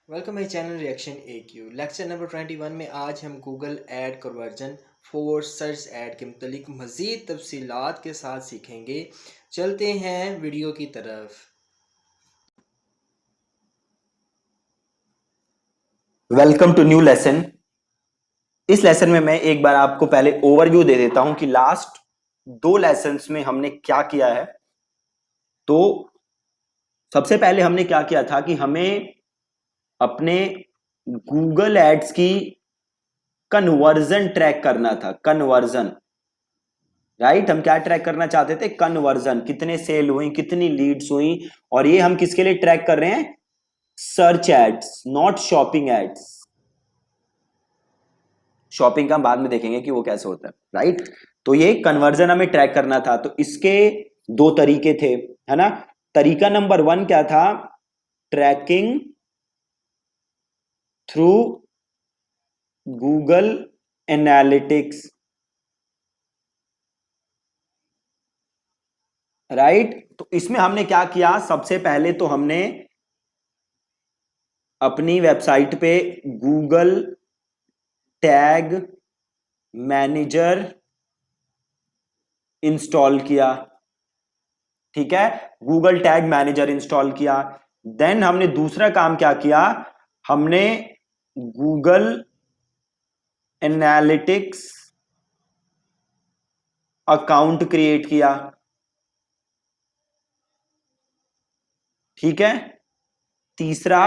Welcome my channel reaction A Q lecture number 21 में आज हम Google ad conversion for search add के मुतलिक मज़ीद तफसीलात के साथ सीखेंगे। चलते हैं वीडियो की तरफ। Welcome to new lesson. इस लेसन में मैं एक बार आपको पहले ओवरव्यू दे देता हूं कि लास्ट दो लेसन्स में हमने क्या किया है। तो सबसे पहले हमने क्या किया था कि हमें अपने गूगल एड्स की कन्वर्जन ट्रैक करना था। Conversion, right? हम क्या ट्रैक करना चाहते थे? कन्वर्जन, कितने सेल हुई, कितनी लीड्स हुई। और ये हम किसके लिए ट्रैक कर रहे हैं? Search ads, not shopping ads. Shopping का हम बाद में देखेंगे कि वो कैसे होता है, राइट? तो ये कन्वर्जन हमें ट्रैक करना था। तो इसके दो तरीके थे, है ना? तरीका नंबर 1 क्या था? Tracking through Google Analytics, right? तो इसमें हमने क्या किया? सबसे पहले तो हमने अपनी वेबसाइट पे गूगल टैग मैनेजर इंस्टॉल किया। ठीक है, गूगल टैग मैनेजर इंस्टॉल किया। देन हमने दूसरा काम क्या किया? हमने गूगल एनालिटिक्स अकाउंट क्रिएट किया। ठीक है, तीसरा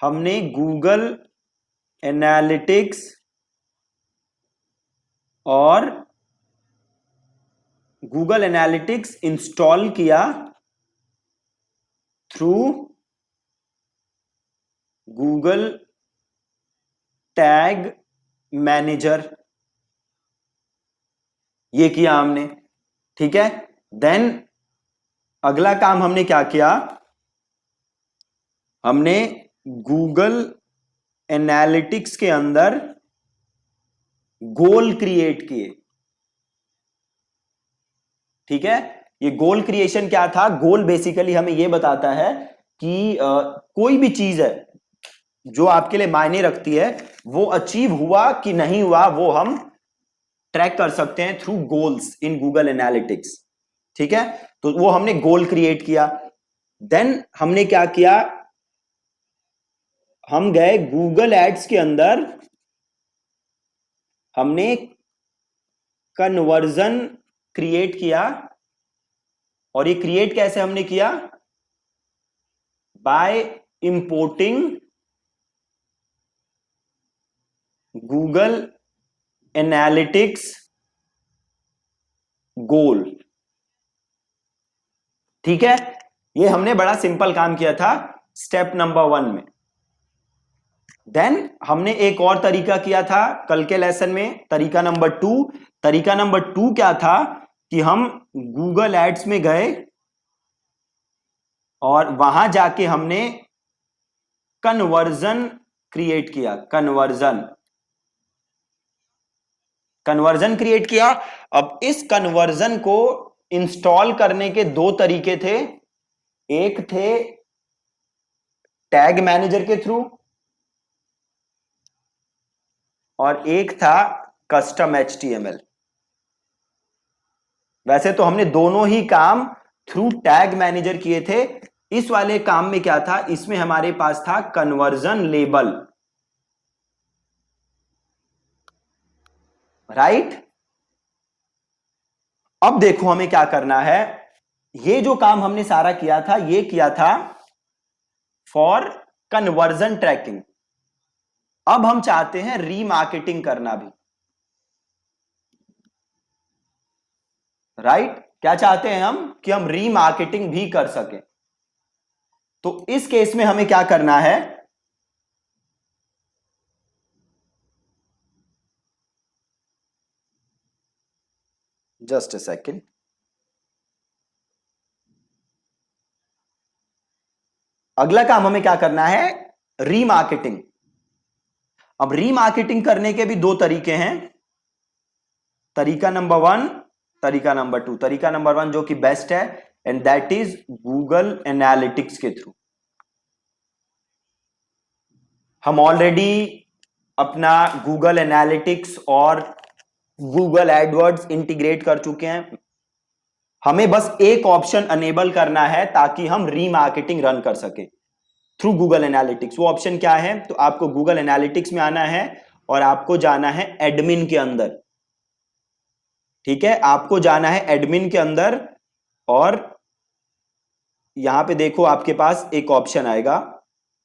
हमने गूगल एनालिटिक्स और गूगल एनालिटिक्स इंस्टॉल किया थ्रू गूगल टैग मैनेजर। ये किया हमने। ठीक है, देन अगला काम हमने क्या किया? हमने गूगल एनालिटिक्स के अंदर गोल क्रिएट किए। ठीक है, ये गोल क्रिएशन क्या था? गोल बेसिकली हमें ये बताता है कि कोई भी चीज है जो आपके लिए मायने रखती है, वो अचीव हुआ कि नहीं हुआ, वो हम ट्रैक कर सकते हैं through goals in Google analytics. ठीक है, तो वो हमने गोल क्रिएट किया। देन हमने क्या किया? हम गए गूगल एड्स के अंदर, हमने कन्वर्जन क्रिएट किया। और ये क्रिएट कैसे हमने किया? बाय इंपोर्टिंग गूगल एनालिटिक्स गोल। ठीक है, ये हमने बड़ा सिंपल काम किया था स्टेप नंबर 1 में। देन हमने एक और तरीका किया था कल के लेसन में, तरीका नंबर 2। तरीका नंबर 2 क्या था कि हम गूगल एड्स में गए और वहां जाके हमने कन्वर्जन क्रिएट किया। कन्वर्जन कन्वर्जन क्रिएट किया। अब इस कन्वर्जन को इंस्टॉल करने के दो तरीके थे। एक थे टैग मैनेजर के थ्रू और एक था कस्टम HTML। वैसे तो हमने दोनों ही काम थ्रू टैग मैनेजर किए थे। इस वाले काम में क्या था? इसमें हमारे पास था कन्वर्जन लेबल, राइट? अब देखो हमें क्या करना है। ये जो काम हमने सारा किया था, ये किया था फॉर कन्वर्जन ट्रैकिंग। अब हम चाहते हैं रीमार्केटिंग करना भी, राइट? क्या चाहते हैं हम? कि हम रीमार्केटिंग भी कर सकें। तो इस केस में हमें क्या करना है? Just a second. अगला काम हमें क्या करना है? रीमार्केटिंग। अब रीमार्केटिंग करने के भी दो तरीके हैं, तरीका नंबर 1, तरीका नंबर 2। तरीका नंबर 1 जो कि बेस्ट है, and that is Google analytics के थ्रू। हम ऑलरेडी अपना गूगल एनालिटिक्स और गूगल एडवर्ड्स इंटीग्रेट कर चुके हैं। हमें बस एक ऑप्शन अनेबल करना है ताकि हम रीमार्केटिंग रन कर सके थ्रू गूगल एनालिटिक्स। वो ऑप्शन क्या है? तो आपको गूगल एनालिटिक्स में आना है और आपको जाना है एडमिन के अंदर। ठीक है, आपको जाना है एडमिन के अंदर और यहां पे देखो आपके पास एक ऑप्शन आएगा।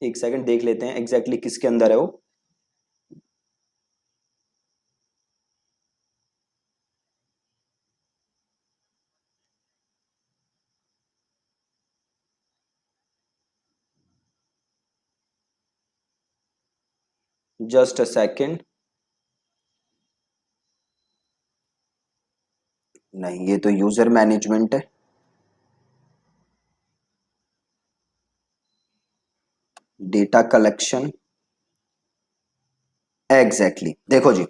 एक सेकंड देख लेते हैं एग्जैक्टली किसके अंदर है वो। Just a second. नहीं, ये तो यूजर मैनेजमेंट है। डेटा कलेक्शन, एग्जैक्टली देखो जी,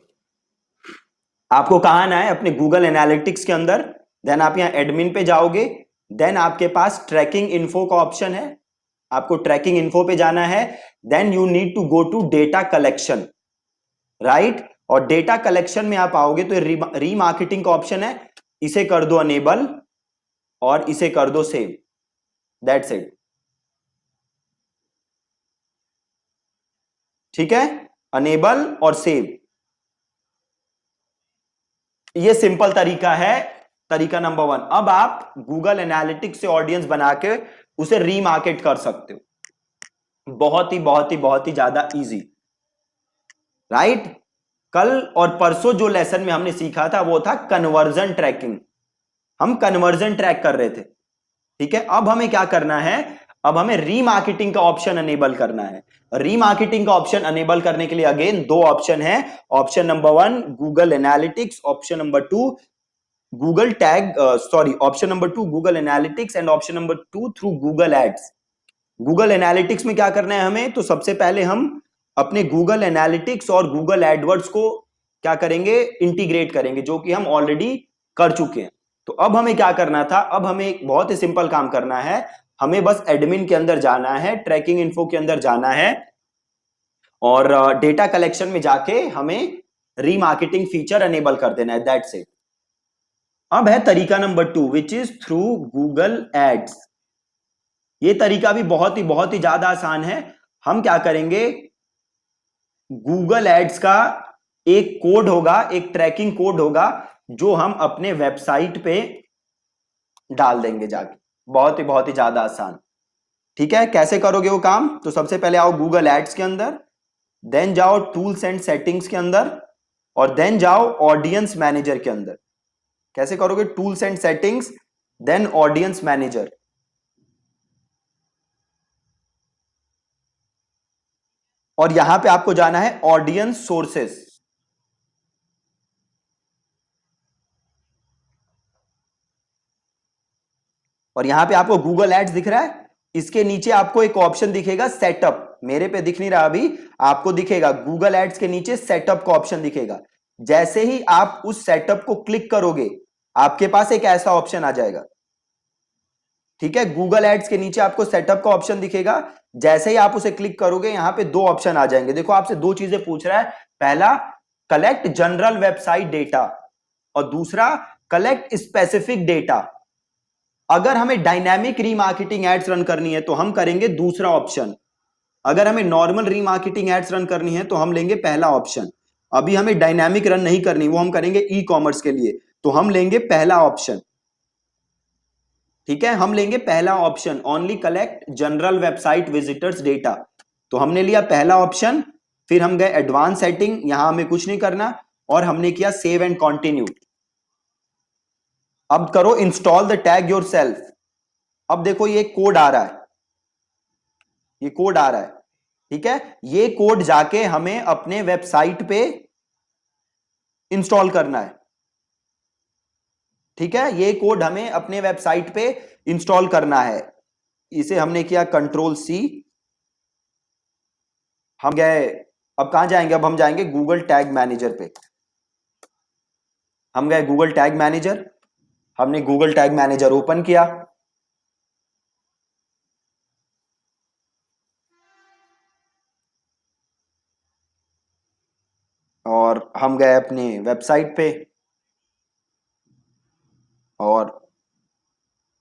आपको कहां आना है? अपने गूगल एनालिटिक्स के अंदर। देन आप यहां एडमिन पे जाओगे। देन आपके पास ट्रैकिंग इन्फो का ऑप्शन है, आपको ट्रैकिंग इन्फो पे जाना है। Then you need to go to data collection, right. और डेटा कलेक्शन में आप आओगे तो रीमार्केटिंग का ऑप्शन है, इसे कर दो अनेबल और इसे कर दो सेव। That's it. ठीक है, अनेबल और सेव, ये सिंपल तरीका है। तरीका नंबर 1। अब आप गूगल एनालिटिक्स से ऑडियंस बना के उसे रीमार्केट कर सकते हो। बहुत ही बहुत ही बहुत ही ज्यादा इजी, राइट। कल और परसों जो लेसन में हमने सीखा था वो था कन्वर्जन ट्रैकिंग। हम कन्वर्जन ट्रैक कर रहे थे। ठीक है, अब हमें क्या करना है? अब हमें रीमार्केटिंग का ऑप्शन अनेबल करना है। रीमार्केटिंग का ऑप्शन अनेबल करने के लिए अगेन दो ऑप्शन है। Option number 1 Google Analytics, option number 2 Google tag, sorry, option number 2 Google Analytics and option number 2 through Google Ads. Google Analytics में क्या करना है हमें? तो सबसे पहले हम अपने गूगल एनालिटिक्स और गूगल एडवर्ड्स को क्या करेंगे? इंटीग्रेट करेंगे, जो कि हम ऑलरेडी कर चुके हैं। तो अब हमें क्या करना था? अब हमें एक बहुत ही सिंपल काम करना है। हमें बस एडमिन के अंदर जाना है, ट्रैकिंग इन्फो के अंदर जाना है और डेटा कलेक्शन में जाके हमें रीमार्केटिंग फीचर अनेबल कर देना है। That's it. अब है तरीका number 2 which is through Google Ads. ये तरीका भी बहुत ही ज्यादा आसान है। हम क्या करेंगे? गूगल एड्स का एक कोड होगा, एक ट्रैकिंग कोड होगा, जो हम अपने वेबसाइट पे डाल देंगे जाके। बहुत ही ज्यादा आसान। ठीक है, कैसे करोगे वो काम? तो सबसे पहले आओ गूगल एड्स के अंदर, देन जाओ टूल्स एंड सेटिंग्स के अंदर और देन जाओ ऑडियंस मैनेजर के अंदर। कैसे करोगे? Tools and settings, then audience manager. और यहां पे आपको जाना है ऑडियंस सोर्सेस। और यहां पे आपको गूगल एड्स दिख रहा है, इसके नीचे आपको एक ऑप्शन दिखेगा सेटअप। मेरे पे दिख नहीं रहा अभी, आपको दिखेगा गूगल एड्स के नीचे सेटअप का ऑप्शन दिखेगा। जैसे ही आप उस सेटअप को क्लिक करोगे, आपके पास एक ऐसा ऑप्शन आ जाएगा। ठीक है, गूगल एड्स के नीचे आपको सेटअप का ऑप्शन दिखेगा। जैसे ही आप उसे क्लिक करोगे, यहां पे दो ऑप्शन आ जाएंगे। देखो, आपसे दो चीजें पूछ रहा है। पहला, कलेक्ट जनरल वेबसाइट डेटा, और दूसरा, कलेक्ट स्पेसिफिक डेटा। अगर हमें डायनामिक रीमार्केटिंग एड्स रन करनी है तो हम करेंगे दूसरा ऑप्शन। अगर हमें नॉर्मल रीमार्केटिंग एड्स रन करनी है तो हम लेंगे पहला ऑप्शन। अभी हमें डायनामिक रन नहीं करनी, वो हम करेंगे ई कॉमर्स के लिए, तो हम लेंगे पहला ऑप्शन। ठीक है, हम लेंगे पहला option, only collect general website visitors data. तो हमने लिया पहला ऑप्शन, फिर हम गए एडवांस सेटिंग, यहां हमें कुछ नहीं करना, और हमने किया सेव एंड कंटिन्यू। अब करो install the tag your self. अब देखो ये कोड आ रहा है, ये कोड आ रहा है। ठीक है, ये कोड जाके हमें अपने वेबसाइट पे इंस्टॉल करना है। ठीक है, ये कोड हमें अपने वेबसाइट पे इंस्टॉल करना है। इसे हमने किया कंट्रोल सी, हम गए। अब कहां जाएंगे? अब हम जाएंगे गूगल टैग मैनेजर पे। हम गए गूगल टैग मैनेजर, हमने गूगल टैग मैनेजर ओपन किया। और हम गए अपने वेबसाइट पे और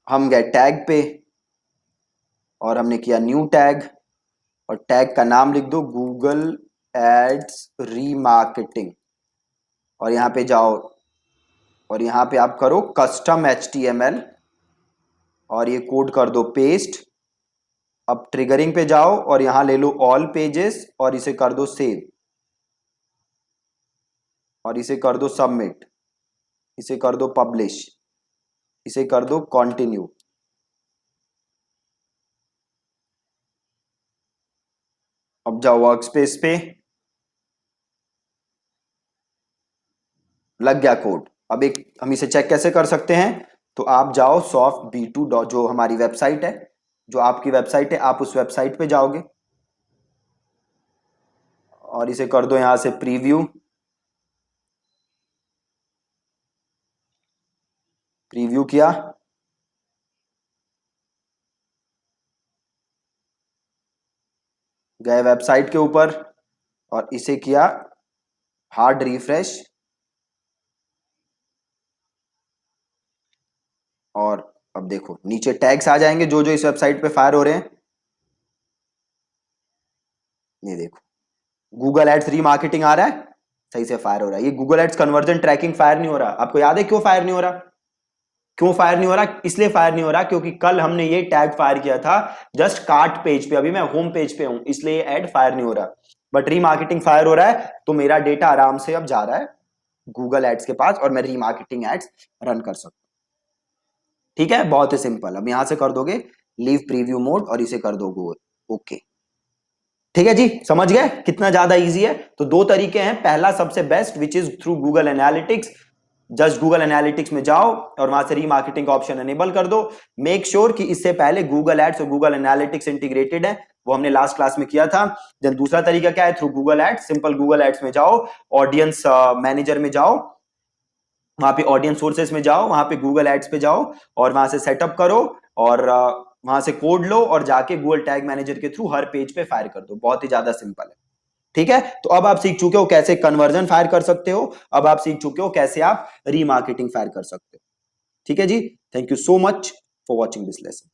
हम गए टैग पे और हमने किया न्यू टैग और टैग का नाम लिख दो गूगल एड्स रीमार्केटिंग और यहाँ पे जाओ और यहाँ पे आप करो कस्टम HTML और ये कोड कर दो पेस्ट। अब ट्रिगरिंग पे जाओ और यहाँ ले लो ऑल पेजेस और इसे कर दो सेव और इसे कर दो सबमिट, इसे कर दो पब्लिश, इसे कर दो कंटिन्यू। अब जाओ वर्कस्पेस पे, लग गया कोड। अब एक हम इसे चेक कैसे कर सकते हैं, तो आप जाओ सॉफ्ट B2 जो हमारी वेबसाइट है, जो आपकी वेबसाइट है, आप उस वेबसाइट पे जाओगे और इसे कर दो यहां से प्रीव्यू। प्रीव्यू किया, गए वेबसाइट के ऊपर और इसे किया हार्ड रिफ्रेश और अब देखो नीचे टैग्स आ जाएंगे जो जो इस वेबसाइट पे फायर हो रहे हैं। ये देखो गूगल एड्स रीमार्केटिंग आ रहा है, सही से फायर हो रहा है। ये Google Ads conversion tracking fire नहीं हो रहा। आपको याद है क्यों फायर नहीं हो रहा? क्यों फायर नहीं हो रहा? इसलिए फायर नहीं हो रहा क्योंकि कल हमने ये टैग फायर किया था जस्ट कार्ट पेज पे, अभी मैं होम पेज पे हूं इसलिए ये एड फायर नहीं हो रहा। बट रीमार्केटिंग फायर हो रहा है तो मेरा डेटा आराम से अब जा रहा है गूगल एड्स के पास और मैं रीमार्केटिंग एड्स रन कर सकता हूं। ठीक है, बहुत ही सिंपल। अब यहां से कर दोगे लीव प्रीव्यू मोड और इसे कर दोगे ओके। ठीक है जी, समझ गए कितना ज्यादा इजी है? तो दो तरीके हैं, पहला सबसे best which is through Google analytics. Just Google Analytics में जाओ और वहां से रीमार्केटिंग का ऑप्शन एनेबल कर दो। मेक श्योर कि इससे पहले गूगल एड्स और गूगल एनालिटिक्स इंटीग्रेटेड है, वो हमने लास्ट क्लास में किया था। देन दूसरा तरीका क्या है, through Google Ads. Simple Google Ads में जाओ, ऑडियंस मैनेजर में जाओ, वहां पे ऑडियंस सोर्सेस में जाओ, वहां पे गूगल एड्स पे जाओ और वहां से सेटअप करो और वहां से कोड लो और जाके गूगल टैग मैनेजर के थ्रू हर पेज पे फायर कर दो। बहुत ही ज्यादा सिंपल है। ठीक है, तो अब आप सीख चुके हो कैसे कन्वर्जन फायर कर सकते हो, अब आप सीख चुके हो कैसे आप रीमार्केटिंग फायर कर सकते हो। ठीक है जी, thank you so much for watching this lesson.